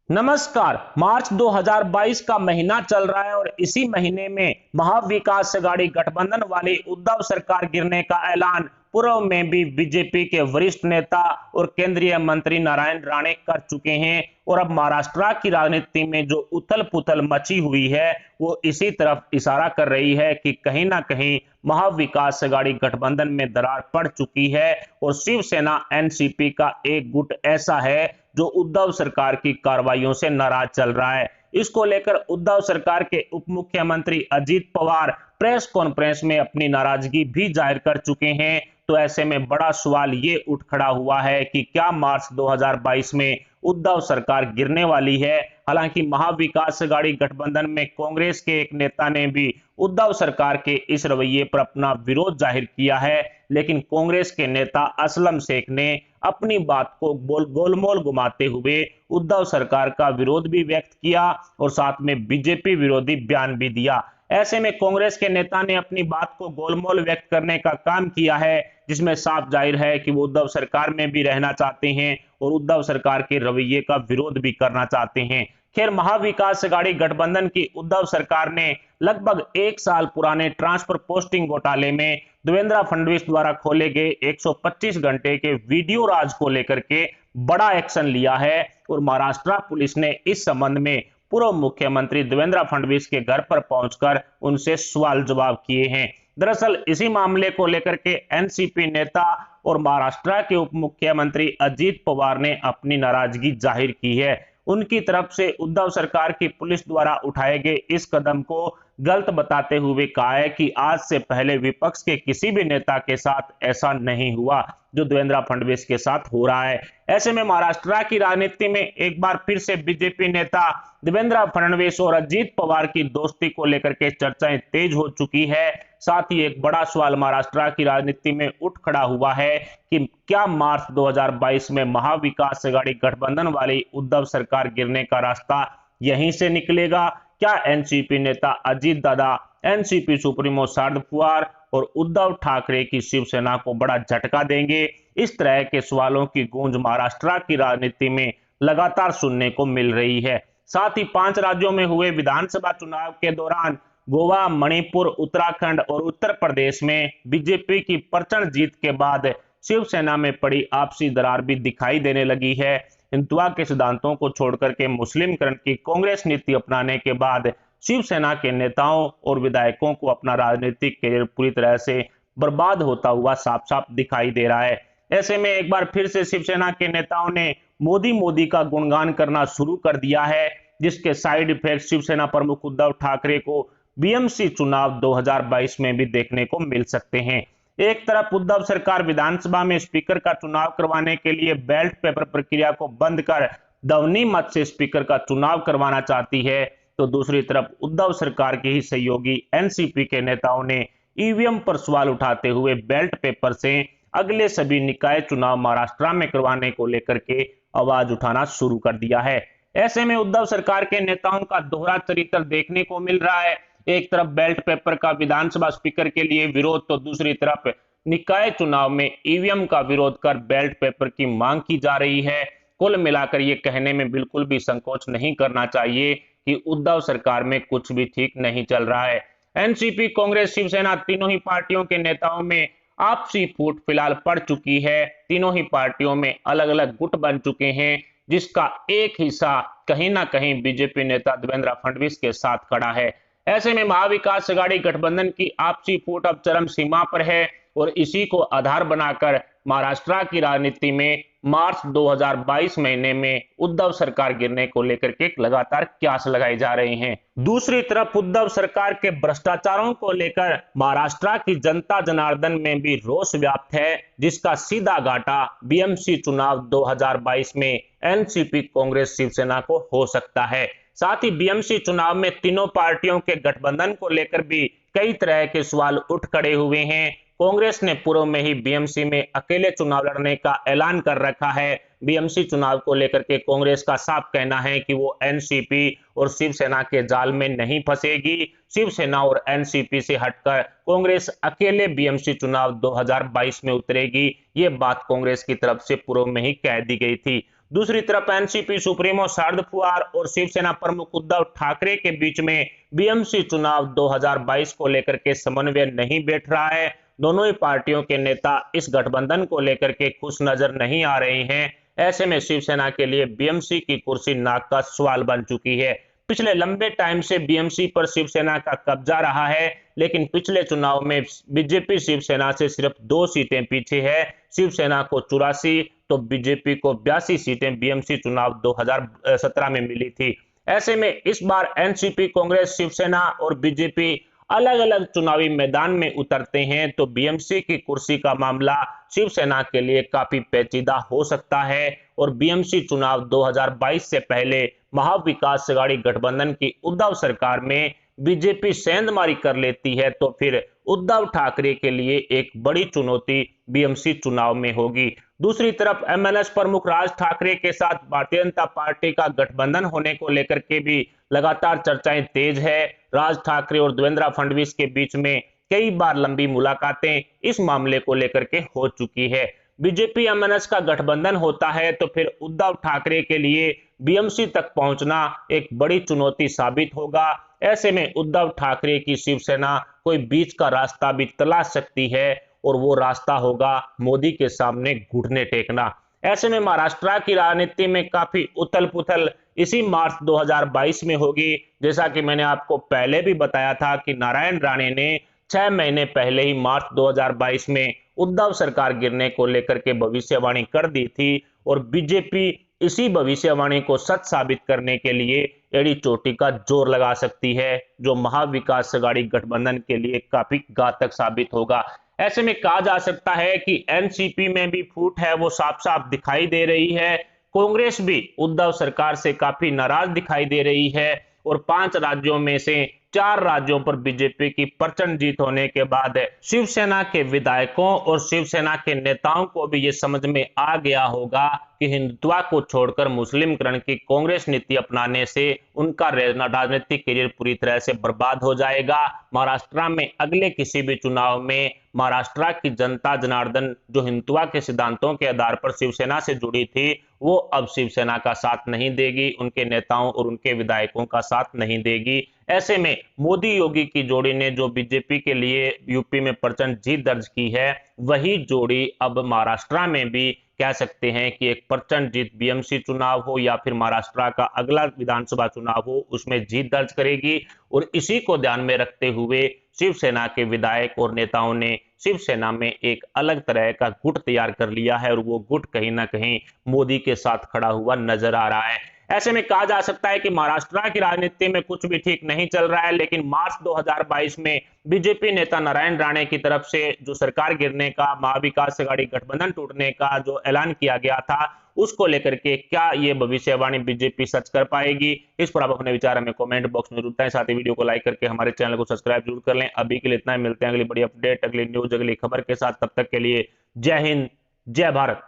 नमस्कार। मार्च 2022 का महीना चल रहा है और इसी महीने में महाविकास अघाड़ी गठबंधन वाली उद्धव सरकार गिरने का ऐलान पूर्व में भी बीजेपी के वरिष्ठ नेता और केंद्रीय मंत्री नारायण राणे कर चुके हैं। और अब महाराष्ट्र की राजनीति में जो उथल पुथल मची हुई है वो इसी तरफ इशारा कर रही है कि कहीं ना कहीं महाविकास अघाड़ी गठबंधन में दरार पड़ चुकी है और शिवसेना एनसीपी का एक गुट ऐसा है जो उद्धव सरकार की कार्रवाइयों से नाराज चल रहा है। इसको लेकर उद्धव सरकार के उप मुख्यमंत्री अजीत पवार प्रेस कॉन्फ्रेंस में अपनी नाराजगी भी जाहिर कर चुके हैं। तो ऐसे में बड़ा सवाल ये उठ खड़ा हुआ है कि क्या मार्च 2022 में उद्धव सरकार गिरने वाली है। हालांकि महाविकास अघाड़ी गठबंधन में कांग्रेस के एक नेता ने भी उद्धव सरकार के इस रवैये पर अपना विरोध जाहिर किया है, लेकिन कांग्रेस के नेता असलम शेख ने अपनी बात को गोलमोल घुमाते हुए उद्धव सरकार का विरोध भी व्यक्त किया और साथ में बीजेपी विरोधी बयान भी दिया। ऐसे में कांग्रेस के नेता ने अपनी बात को गोलमोल व्यक्त करने का काम किया है, जिसमें साफ जाहिर है कि वो उद्धव सरकार में भी रहना चाहते हैं और उद्धव सरकार के रवैये का विरोध भी करना चाहते हैं। खैर, महाविकास अघाड़ी गठबंधन की उद्धव सरकार ने लगभग एक साल पुराने ट्रांसफर पोस्टिंग घोटाले में देवेंद्र फडणवीस द्वारा खोले गए 125 घंटे के वीडियो राज को लेकर के बड़ा एक्शन लिया है और महाराष्ट्र पुलिस ने इस संबंध में पूर्व मुख्यमंत्री देवेंद्र फडणवीस के घर पर पहुंचकर उनसे सवाल जवाब किए हैं। दरअसल इसी मामले को लेकर के एनसीपी नेता और महाराष्ट्र के उप मुख्यमंत्री अजीत पवार ने अपनी नाराजगी जाहिर की है। उनकी तरफ से उद्धव सरकार की पुलिस द्वारा उठाए गए इस कदम को गलत बताते हुए कहा है कि आज से पहले विपक्ष के किसी भी नेता के साथ ऐसा नहीं हुआ जो देवेंद्र फडणवीस के साथ हो रहा है। ऐसे में महाराष्ट्र की राजनीति में एक बार फिर से बीजेपी नेता देवेंद्र फडणवीस और अजीत पवार की दोस्ती को लेकर के चर्चाएं तेज हो चुकी है। साथ ही एक बड़ा सवाल महाराष्ट्र की राजनीति में उठ खड़ा हुआ है कि क्या मार्च 2022 में महाविकास अघाड़ी गठबंधन वाली उद्धव सरकार गिरने का रास्ता यहीं से निकलेगा। क्या एनसीपी नेता अजीत दादा, एनसीपी सुप्रीमो शरद पवार और उद्धव ठाकरे की शिवसेना को बड़ा झटका देंगे। इस तरह के सवालों की गूंज महाराष्ट्र की राजनीति में लगातार सुनने को मिल रही है। साथ ही 5 राज्यों में हुए विधानसभा चुनाव के दौरान गोवा, मणिपुर, उत्तराखंड और उत्तर प्रदेश में बीजेपी की प्रचंड जीत के बाद शिवसेना में पड़ी आपसी दरार भी दिखाई देने लगी है। हिंदुत्व के सिद्धांतों को छोड़कर के मुस्लिमकरण की कांग्रेस नीति अपनाने के बाद शिवसेना के नेताओं और विधायकों को अपना राजनीतिक कैरियर पूरी तरह से बर्बाद होता हुआ साफ साफ दिखाई दे रहा है। ऐसे में एक बार फिर से शिवसेना के नेताओं ने मोदी का गुणगान करना शुरू कर दिया है, जिसके साइड इफेक्ट शिवसेना प्रमुख उद्धव ठाकरे को बीएमसी चुनाव 2022 में भी देखने को मिल सकते हैं। एक तरफ उद्धव सरकार विधानसभा में स्पीकर का चुनाव करवाने के लिए बैलेट पेपर प्रक्रिया को बंद कर ध्वनि मत से स्पीकर का चुनाव करवाना चाहती है, तो दूसरी तरफ उद्धव सरकार के ही सहयोगी एनसीपी के नेताओं ने ईवीएम पर सवाल उठाते हुए बैलेट पेपर से अगले सभी निकाय चुनाव महाराष्ट्र में करवाने को लेकर के आवाज उठाना शुरू कर दिया है। ऐसे में उद्धव सरकार के नेताओं का दोहरा चरित्र देखने को मिल रहा है। एक तरफ बैलेट पेपर का विधानसभा स्पीकर के लिए विरोध, तो दूसरी तरफ निकाय चुनाव में ईवीएम का विरोध कर बैलेट पेपर की मांग की जा रही है। कुल मिलाकर ये कहने में बिल्कुल भी संकोच नहीं करना चाहिए कि उद्धव सरकार में कुछ भी ठीक नहीं चल रहा है। एनसीपी, कांग्रेस, शिवसेना तीनों ही पार्टियों के नेताओं में आपसी फूट फिलहाल पड़ चुकी है। तीनों ही पार्टियों में अलग अलग गुट बन चुके हैं, जिसका एक हिस्सा कहीं ना कहीं बीजेपी नेता देवेंद्र फडणवीस के साथ खड़ा है। ऐसे में महाविकास अघाड़ी गठबंधन की आपसी फूट अब चरम सीमा पर है और इसी को आधार बनाकर महाराष्ट्र की राजनीति में मार्च 2022 महीने में उद्धव सरकार गिरने को लेकर के लगातार क्यास लगाए जा रहे हैं। दूसरी तरफ उद्धव सरकार के भ्रष्टाचारों को लेकर महाराष्ट्र की जनता जनार्दन में भी रोष व्याप्त है, जिसका सीधा घाटा बीएमसी चुनाव 2022 में एनसीपी, कांग्रेस, शिवसेना को हो सकता है। साथ ही बीएमसी चुनाव में तीनों पार्टियों के गठबंधन को लेकर भी कई तरह के सवाल उठ खड़े हुए हैं। कांग्रेस ने पूर्व में ही बीएमसी में अकेले चुनाव लड़ने का ऐलान कर रखा है। बीएमसी चुनाव को लेकर के कांग्रेस का साफ कहना है कि वो एनसीपी और शिवसेना के जाल में नहीं फंसेगी। शिवसेना और एनसीपी से हटकर कांग्रेस अकेले बीएमसी चुनाव 2022 में उतरेगी। ये बात कांग्रेस की तरफ से पूर्व में ही कह दी गई थी। दूसरी तरफ एनसीपी सुप्रीमो शरद पवार और शिवसेना प्रमुख उद्धव ठाकरे के बीच में बीएमसी चुनाव 2022 को लेकर के समन्वय नहीं बैठ रहा है। दोनों ही पार्टियों के नेता इस गठबंधन को लेकर के खुश नजर नहीं आ रहे हैं। ऐसे में शिवसेना के लिए बीएमसी की कुर्सी नाक का सवाल बन चुकी है। पिछले लंबे टाइम से बीएमसी पर शिवसेना का कब्जा रहा है, लेकिन पिछले चुनाव में बीजेपी शिवसेना से सिर्फ 2 सीटें पीछे है। शिवसेना को 84 तो बीजेपी को 82 सीटें बीएमसी चुनाव 2017 में मिली थी। ऐसे में इस बार एनसीपी, कांग्रेस, शिवसेना और बीजेपी अलग अलग चुनावी मैदान में उतरते हैं तो बीएमसी की कुर्सी का मामला शिवसेना के लिए काफी पेचीदा हो सकता है और बीएमसी चुनाव 2022 से पहले महाविकास अघाड़ी गठबंधन की उद्धव सरकार में बीजेपी सेंधमारी कर लेती है तो फिर उद्धव ठाकरे के लिए एक बड़ी चुनौती बीएमसी चुनाव में होगी। दूसरी तरफ एमएनएस प्रमुख राज ठाकरे के साथ भारतीय जनता पार्टी का गठबंधन होने को लेकर के भी लगातार चर्चाएं तेज है। राज ठाकरे और देवेंद्र फडणवीस के बीच में कई बार लंबी मुलाकातें इस मामले को लेकर के हो चुकी है। बीजेपी एमएनएस का गठबंधन होता है तो फिर उद्धव ठाकरे के लिए बीएमसी तक पहुंचना एक बड़ी चुनौती साबित होगा। ऐसे में उद्धव ठाकरे की शिवसेना कोई बीच का रास्ता भी तलाश सकती है और वो रास्ता होगा मोदी के सामने घुटने टेकना। ऐसे में महाराष्ट्र की राजनीति में काफी उथल पुथल इसी मार्च 2022 में होगी। जैसा कि मैंने आपको पहले भी बताया था कि नारायण राणे ने 6 महीने पहले ही मार्च 2022 में उद्धव सरकार गिरने को लेकर के भविष्यवाणी कर दी थी और बीजेपी इसी भविष्यवाणी को सच साबित करने के लिए एड़ी चोटी का जोर लगा सकती है, जो महाविकास अघाड़ी गठबंधन के लिए काफी घातक साबित होगा। ऐसे में कहा जा सकता है कि एनसीपी में भी फूट है वो साफ साफ दिखाई दे रही है। कांग्रेस भी उद्धव सरकार से काफी नाराज दिखाई दे रही है और 5 राज्यों में से 4 राज्यों पर बीजेपी की प्रचंड जीत होने के बाद शिवसेना के विधायकों और शिवसेना के नेताओं को भी ये समझ में आ गया होगा कि हिंदुत्व को छोड़कर मुस्लिमकरण की कांग्रेस नीति अपनाने से उनका राजनीतिक करियर पूरी तरह से बर्बाद हो जाएगा। महाराष्ट्र में अगले किसी भी चुनाव में महाराष्ट्र की जनता जनार्दन जो हिंदुत्व के सिद्धांतों के आधार पर शिवसेना से जुड़ी थी वो अब शिवसेना का साथ नहीं देगी, उनके नेताओं और उनके विधायकों का साथ नहीं देगी। ऐसे में मोदी योगी की जोड़ी ने जो बीजेपी के लिए यूपी में प्रचंड जीत दर्ज की है, वही जोड़ी अब महाराष्ट्र में भी कह सकते हैं कि एक प्रचंड जीत बीएमसी चुनाव हो या फिर महाराष्ट्र का अगला विधानसभा चुनाव हो उसमें जीत दर्ज करेगी। और इसी को ध्यान में रखते हुए शिवसेना के विधायक और नेताओं ने शिवसेना में एक अलग तरह का गुट तैयार कर लिया है और वो गुट कहीं ना कहीं मोदी के साथ खड़ा हुआ नजर आ रहा है। ऐसे में कहा जा सकता है कि महाराष्ट्र की राजनीति में कुछ भी ठीक नहीं चल रहा है, लेकिन मार्च 2022 में बीजेपी नेता नारायण राणे की तरफ से जो सरकार गिरने का, महाविकास अघाड़ी गठबंधन टूटने का जो ऐलान किया गया था उसको लेकर के क्या ये भविष्यवाणी बीजेपी सच कर पाएगी, इस पर आप अपने विचार हमें कमेंट बॉक्स में जरूर बताएं। साथ ही वीडियो को लाइक करके हमारे चैनल को सब्सक्राइब जरूर कर लें। अभी के लिए इतना ही, मिलते हैं अगली बड़ी अपडेट, अगली न्यूज, अगली खबर के साथ। तब तक के लिए जय हिंद, जय भारत।